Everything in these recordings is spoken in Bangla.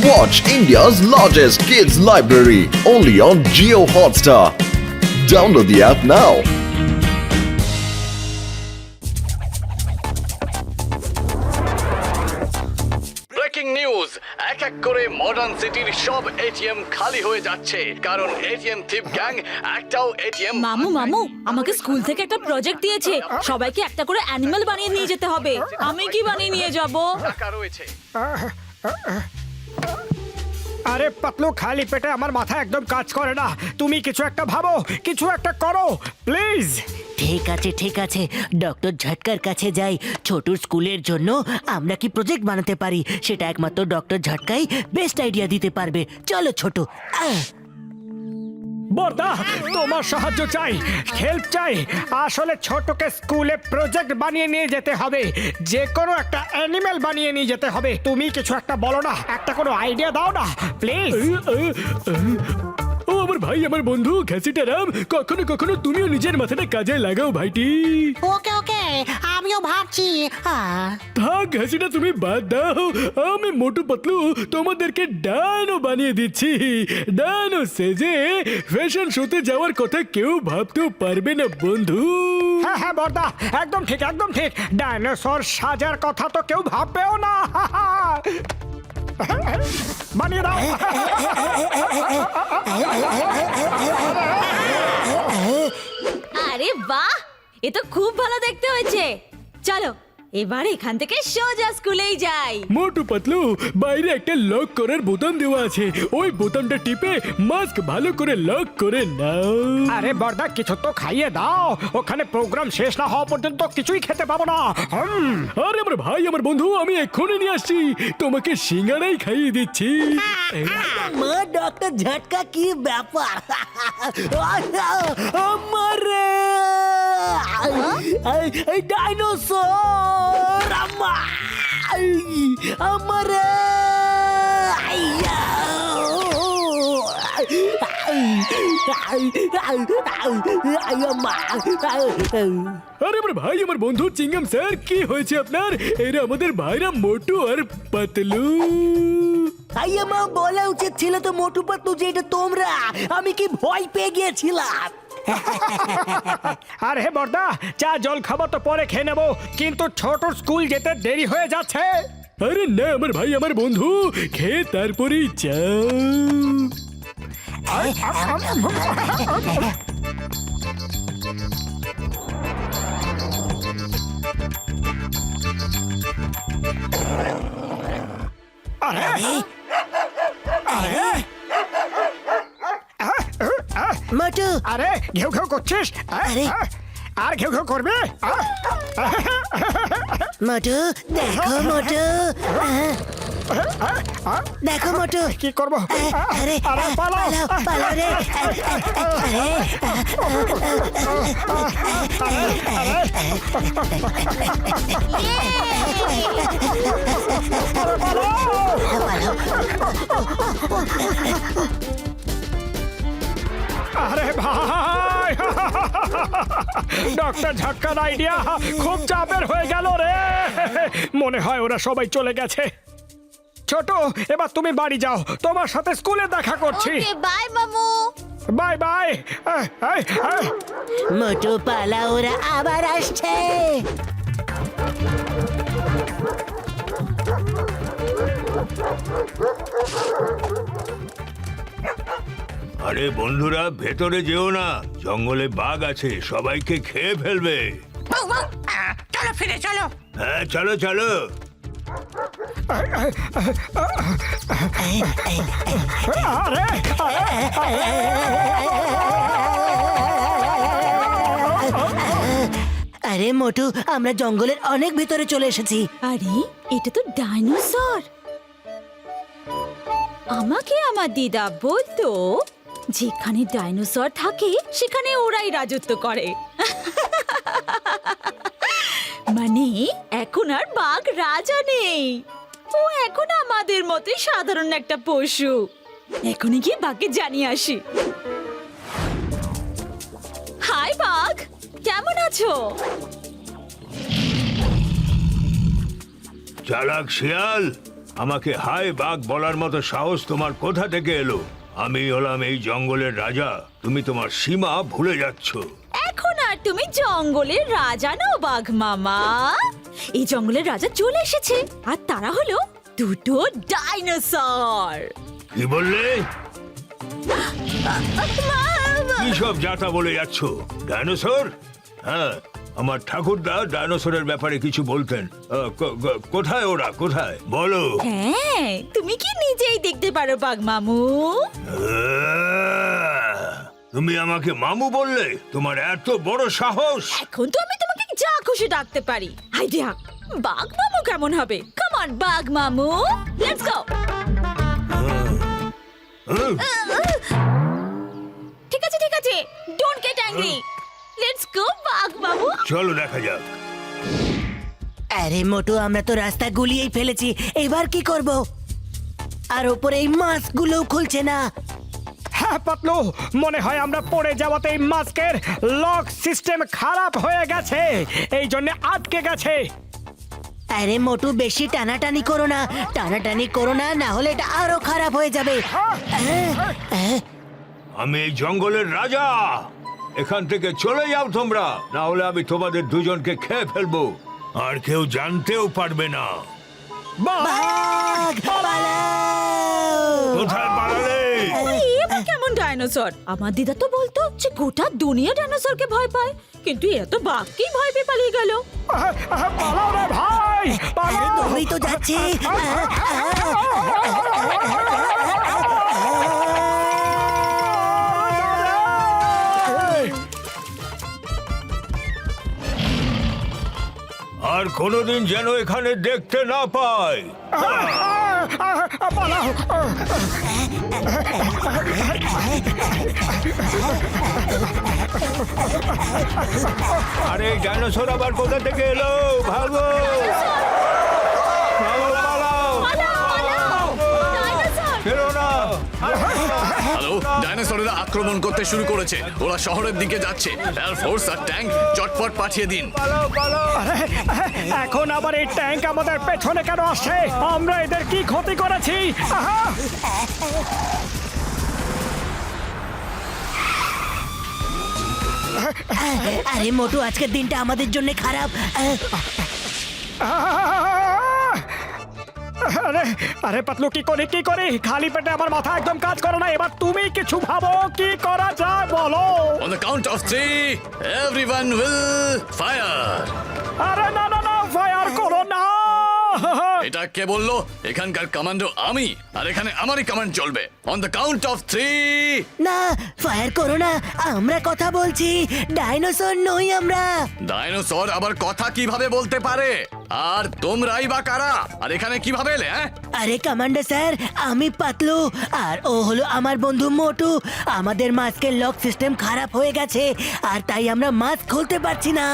Watch India's largest kids library only on Jio Hotstar. Download the app now. Breaking news, এক এক করে মডার্ন সিটির সব এটিএম খালি হয়ে যাচ্ছে কারণ এটিএম থিপ গ্যাং একটাও এটিএম। মামু মামু আমাকে স্কুল থেকে একটা প্রজেক্ট দিয়েছে, সবাইকে একটা করে অ্যানিমাল বানিয়ে নিয়ে যেতে হবে। আমি কি বানিয়ে নিয়ে যাব? টাকা রয়েছে। আরে পাতলু, খালি পেটে আমার মাথা একদম কাজ করে না। তুমি কিছু একটা ভাবো, কিছু একটা করো প্লিজ। ঠিক আছে ডক্টর ঝটকার কাছে যাই। ছোটুর স্কুলের জন্য আমরা কি প্রজেক্ট বানাতে পারি সেটা একমাত্র ডক্টর ঝটকাই বেস্ট আইডিয়া দিতে পারবে। চলো ছোটু। বর্দা, তোমার সাহায্য চাই, হেল্প চাই। আসলে ছোটকে স্কুলে প্রজেক্ট বানিয়ে নিয়ে যেতে হবে, যে কোনো একটা অ্যানিমেল বানিয়ে নিয়ে যেতে হবে। তুমি কিছু একটা বলো না, একটা কোনো আইডিয়া দাও না প্লিজ। ও আমার ভাই, আমার বন্ধু ঘ্যাসিটা রাম, কখনো কখনো তুমিও নিজের মাথাটা কাজে লাগাও ভাইটি। ওকে আমিও ভাবছি। থাক ঘ্যাসিটা, তুমি বাদ দাও। আমি মোটু পাতলু তোমাদেরকে ডায়নো বানিয়ে দিচ্ছি। ডায়নো সেজে ফ্যাশন শোতে যাওয়ার কথা কেউ ভাবতেও পারবে না বন্ধু। হ্যাঁ বর্দা, একদম ঠিক। ডাইনোসর সাজার কথা তো কেউ ভাববেও না। বানিয়ে দাও। আরে বাহ, এ তো খুব ভালো দেখতে হয়েছে। চলো এবার এখান থেকে সোজা স্কুলেই যাই। মোটু পাতলু, বাইরে একটা লক করার বোতাম দেওয়া আছে, ওই বোতামটা টিপে মাস্ক ভালো করে লক করে নাও। আরে বর্দা, কিছু তো খাইয়ে দাও, ওখানে প্রোগ্রাম শেষ না হওয়া পর্যন্ত কিছুই খেতে পাবো না। আরে আমার ভাই, আমার বন্ধু, আমি এক্ষুনি নিয়ে আসছি, তোমাকে সিঙ্গারাই খাইয়ে দিচ্ছি। মা ডক্টর ঝটকা, কি ব্যাপার? আমারে এই ডাইনোসর আমারে আরে আমার ভাই, আমার বন্ধু চিংগাম স্যার, কি হয়েছে আপনার? এরা আমাদের ভাইরা মোটু আর পাতলু। মা বলা উচিত ছিল তো মোটু পাতলু যে এটা তোমরা। আমি কি ভয় পেয়ে গিয়েছিলাম। আরে বর্দা, চা জল খাবার তো পরে খেয়ে নেবো, কিন্তু ছোট স্কুল যেতে দেরি হয়ে যাচ্ছে। আরে না আমার ভাই, আমার বন্ধু, খেয়ে তারপরেই যাও। মোটু, আরে ঘেউ ঘেউ করছিস? আরে। আর ঘেউ ঘেউ করবে? মোটু দেখো, মোটু দেখো মোটু। কি করবো? আরে আরে পালাও। পালাও রে। আরে ভাই, ডক্টর ঝটকার আইডিয়া খুব চাপের হয়ে গেল রে। মনে হয় ওরা সবাই চলে গেছে। ছোট, এবার তুমি বাড়ি যাও, তোমার সাথে স্কুলে দেখা করছি। ওকে বাই মামু। Bye bye. মোটু পালা, ওরা আবার আসছে। আরে বন্ধুরা, ভেতরে যেও না, জঙ্গলে বাঘ আছে, সবাইকে খেয়ে ফেলবে। চলো ফিরে চলো। হ্যাঁ চলো চলো। আরে মোটু, আমরা জঙ্গলের অনেক ভিতরে চলে এসেছি। আরে এটা তো ডাইনোসর। আমাকে আমার দিদা বলতো যেখানে ডাইনোসর থাকে সেখানে ওরাই রাজত্ব করে। মানে এখন আর বাঘ রাজা নেই, ও এখন আমাদের মতোই সাধারণ একটা পশু। এখনই গিয়ে বাঘকে জানিয়ে আসি। হাই বাঘ, কেমন আছো? চালাক শিয়াল, আমাকে হাই বাঘ বলার মতো সাহস তোমার কোথা থেকে এলো? আমি হলাম এই জঙ্গলের রাজা, তুমি তোমার সীমা ভুলে যাচ্ছ। এখন আর তুমি জঙ্গলের রাজা নও বাঘ মামা। এই জঙ্গলের রাজা চলে এসেছে, আর তারা হলো দুটো ডাইনোসর। কি বললে? কি সব যাতা বলে যাচ্ছ? ডাইনোসর? হ্যাঁ, আমার ঠাকুরদা ডাইনোসরের ব্যাপারে কিছু বলতেন। কোথায় ওরা, কোথায় বলো? হ্যাঁ, তুমি কি নিজেই দেখতে পারো বাঘ মামু? তুমি আমাকে মামু বললে? তোমার এত বড় সাহস! এখন তো আমি তোমাকে যা খুশি ডাকতে পারি। আইডিয়া, বাঘ মামু কেমন হবে? কাম অন বাঘ মামু, লেটস গো। ঠিক আছে ঠিক আছে, don't get angry, let's go বাঘ মামু। চলো দেখা যাক। আরে মোটু, আমরা তো রাস্তা গুলিয়েই ফেলেছি, এবার কি করব? আর ওপরে এই মাস্ক গুলোও খুলছে না। হ্যাঁ পাতলু, মনে হয় আমরা পড়ে যাওয়াতে এই মাস্কের লক সিস্টেম খারাপ হয়ে গেছে, এই জন্য আটকে গেছে। আরে মোটু, বেশি টানাটানি করো না, টানাটানি করো না, না হলে এটা আরো খারাপ হয়ে যাবে। আমি এই জঙ্গলের রাজা, এখান থেকে চলে যাও তোমরা, না হলে আমি তোমাদের দুজনকে খেয়ে ফেলবো, আর কেউ জানতেও পারবে না। বাঘ, পালাও! কোথায় পালালে? এবার কেমন ডাইনোসর? আমার দিদা তো বলতো যে গোটা দুনিয়া ডাইনোসরকে ভয় পায়, কিন্তু এ তো বাঘকেই ভয় পেয়ে পালিয়ে গেল। পালাও রে ভাই, পালাও! দৌড়েই তো যাচ্ছে। আর কোনোদিন যেন এখানে দেখতে না পাই। পালাও! আরে ডাইনোসর আবার কোথা থেকে এলো? ভাগো, ভাগো, পালাও! ফেরো না! হ্যালো, ডাইনোসরেরা আক্রমণ করতে শুরু করেছে। ওরা শহরের দিকে যাচ্ছে। এয়ার ফোর্স আর ট্যাঙ্ক চটপট পাঠিয়ে দিন। পালাও, পালাও! এখন আবার এই ট্যাঙ্ক আমাদের পেছনে কেন আসছে? আমরা এদের কি ক্ষতি করেছি? আহা! আরে মোটু, আজকের দিনটা আমাদের জন্য খারাপ। আরে আরে পাতলু, কি করি কি করি? খালি পেটে আমার মাথা একদম কাজ করে না। এবার তুমি কিছু ভাবো, কি করা যায় বলো। On the count of 3, everyone will fire. আরে না না না, ফায়ার করো না। এটা কে বললো? এখানকার কমান্ডো আমি, আর এখানে আমারই কমান্ড চলবে। On the count of 3. না, ফায়ার করো না, আমরা কথা বলছি, ডাইনোসর নই আমরা। ডাইনোসর আবার কথা কিভাবে বলতে পারে? আর তোমরাই বা কারা? আর এখানে কিভাবে এলে? আরে কমান্ডার স্যার, আমি পাতলু, আর ও হলো আমার বন্ধু মোটু। আমাদের মাস্কের লক সিস্টেম খারাপ হয়ে গেছে, আর তাই আমরা মাস্ক খুলতে পারছি না।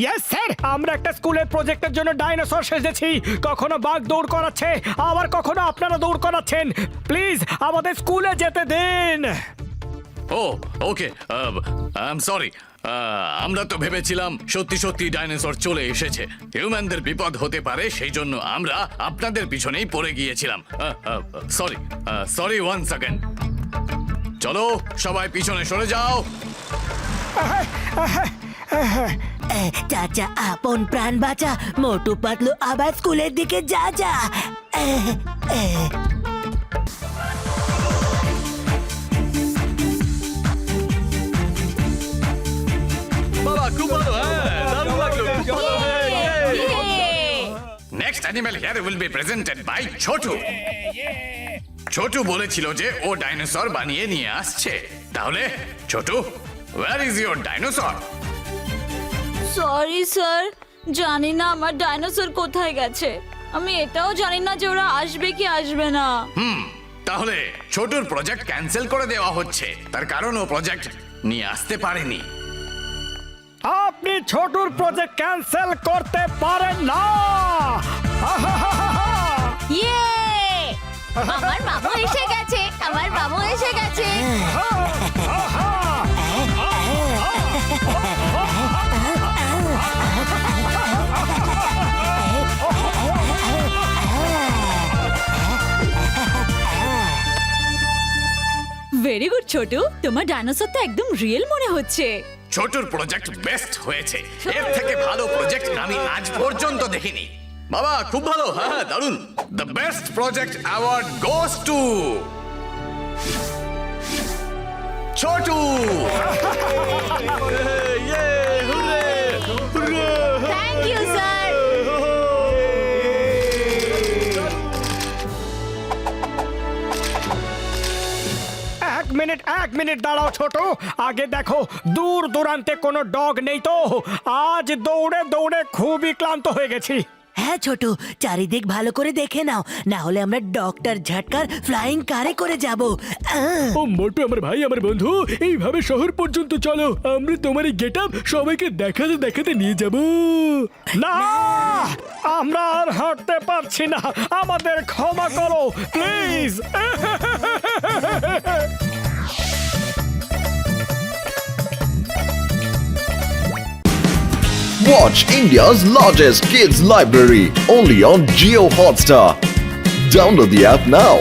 ইয়েস স্যার, আমরা একটা স্কুলের প্রজেক্টের জন্য ডাইনোসর সেজেছি। কখনো বাঘ দৌড় করাচ্ছে, আবার কখনো আপনারা দৌড় করাচ্ছেন। প্লিজ আমাদের স্কুলে যেতে দিন। ও ওকে, আই এম সরি। আমরা তো ভেবেছিলাম সত্যি সত্যি ডাইনোসর চলে এসেছে। হিউম্যানদের বিপদ হতে পারে, সেই জন্য আমরা আপনাদের পিছনেই পড়ে গিয়েছিলাম। Sorry sorry, 1 second. চলো সবাই পিছনে সরে যাও। চাচা, আপন প্রাণ বাঁচা। মোটু পাতলু, আবার স্কুলের দিকে যা যা। বাবা খুব ভালো, দারুণ লাগলো। Next animal here will be presented by Chhotu. Chhotu বলেছিল যে ও ডাইনোসর বানিয়ে নিয়ে আসছে। তাহলে Chhotu, where is your dinosaur? Sorry sir, জানি না আমার ডাইনোসর কোথায় গেছে। আমি এটাও জানি না যে ওরা আসবে কি আসবে না। তাহলে ছোটুর প্রজেক্ট ক্যান্সেল করে দেওয়া হচ্ছে, তার কারণ ও প্রজেক্ট নিয়ে আসতে পারেনি। আপনি ছোটুর প্রজেক্ট ক্যান্সেল করতে পারেন না। ইয়ে, আমার মামু এসে গেছে, আমার মামু এসে গেছে। ভেরি গুড ছোটু, তোমার ডাইনোসর তো একদম রিয়েল মনে হচ্ছে। ছোটুর প্রজেক্ট বেস্ট হয়েছে, এর থেকে ভালো প্রজেক্ট আমি আজ পর্যন্ত দেখিনি। বাবা খুব ভালো, হ্যাঁ দারুণ। The best project award goes to Chhotu. Thank you sir. এক মিনিট দাঁড়াও ছোট, আগে দেখো দূর দূরান্তে কোনো ডগ নেই তো। আজ দৌড়ে দৌড়ে খুবই ক্লান্ত হয়ে গেছি। হ্যাঁ ছোট, চারিদিক ভালো করে দেখে নাও, না হলে আমরা ডক্টর ঝটকার ফ্লাইং কারে করে যাব। ও মোটু আমার ভাই, আমার বন্ধু, এইভাবে শহর পর্যন্ত চলো, আমরা তোমার এই গেট আপ সবাইকে দেখাতে দেখাতে নিয়ে যাব। না, আমরা আর হাঁটতে পারছি না, আমাদের ক্ষমা করো please. Watch India's largest kids library only on Geo Hotstar. Download the app now.